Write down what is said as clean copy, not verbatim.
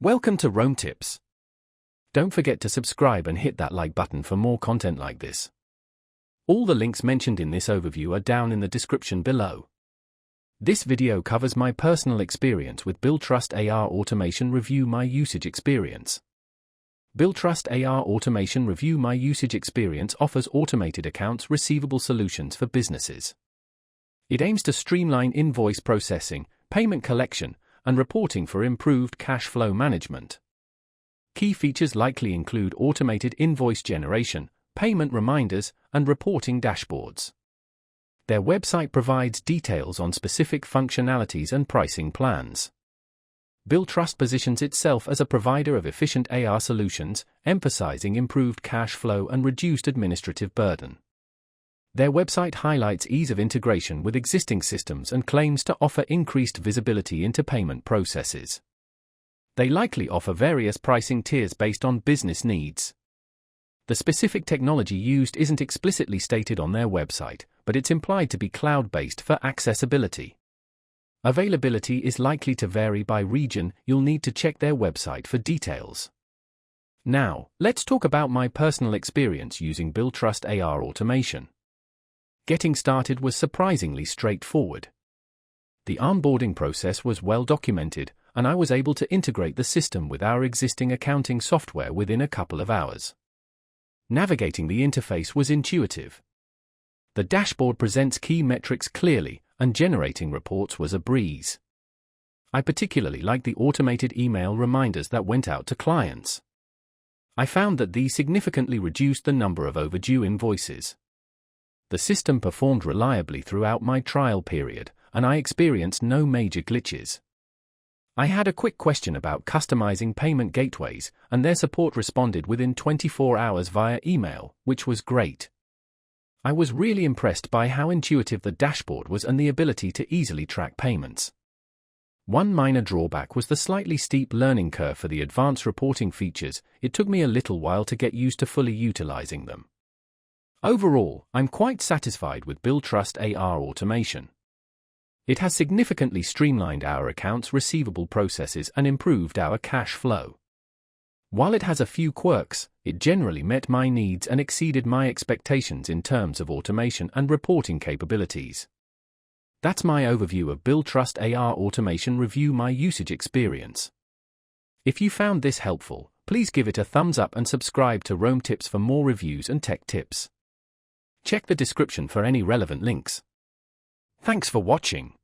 Welcome to Rome Tips. Don't forget to subscribe and hit that like button for more content like this. All the links mentioned in this overview are down in the description below. This video covers my personal experience with Billtrust AR Automation. Review my usage experience. Billtrust AR Automation. Review my usage experience offers automated accounts receivable solutions for businesses. It aims to streamline invoice processing, payment collection, and reporting for improved cash flow management. Key features likely include automated invoice generation, payment reminders, and reporting dashboards. Their website provides details on specific functionalities and pricing plans. Billtrust positions itself as a provider of efficient AR solutions, emphasizing improved cash flow and reduced administrative burden. Their website highlights ease of integration with existing systems and claims to offer increased visibility into payment processes. They likely offer various pricing tiers based on business needs. The specific technology used isn't explicitly stated on their website, but it's implied to be cloud-based for accessibility. Availability is likely to vary by region. You'll need to check their website for details. Now, let's talk about my personal experience using Billtrust AR Automation. Getting started was surprisingly straightforward. The onboarding process was well documented, and I was able to integrate the system with our existing accounting software within a couple of hours. Navigating the interface was intuitive. The dashboard presents key metrics clearly, and generating reports was a breeze. I particularly liked the automated email reminders that went out to clients. I found that these significantly reduced the number of overdue invoices. The system performed reliably throughout my trial period, and I experienced no major glitches. I had a quick question about customizing payment gateways, and their support responded within 24 hours via email, which was great. I was really impressed by how intuitive the dashboard was and the ability to easily track payments. One minor drawback was the slightly steep learning curve for the advanced reporting features. It took me a little while to get used to fully utilizing them. Overall, I'm quite satisfied with Billtrust AR Automation. It has significantly streamlined our accounts receivable processes and improved our cash flow. While it has a few quirks, it generally met my needs and exceeded my expectations in terms of automation and reporting capabilities. That's my overview of Billtrust AR Automation. Review my usage experience. If you found this helpful, please give it a thumbs up and subscribe to Rome Tips for more reviews and tech tips. Check the description for any relevant links. Thanks for watching.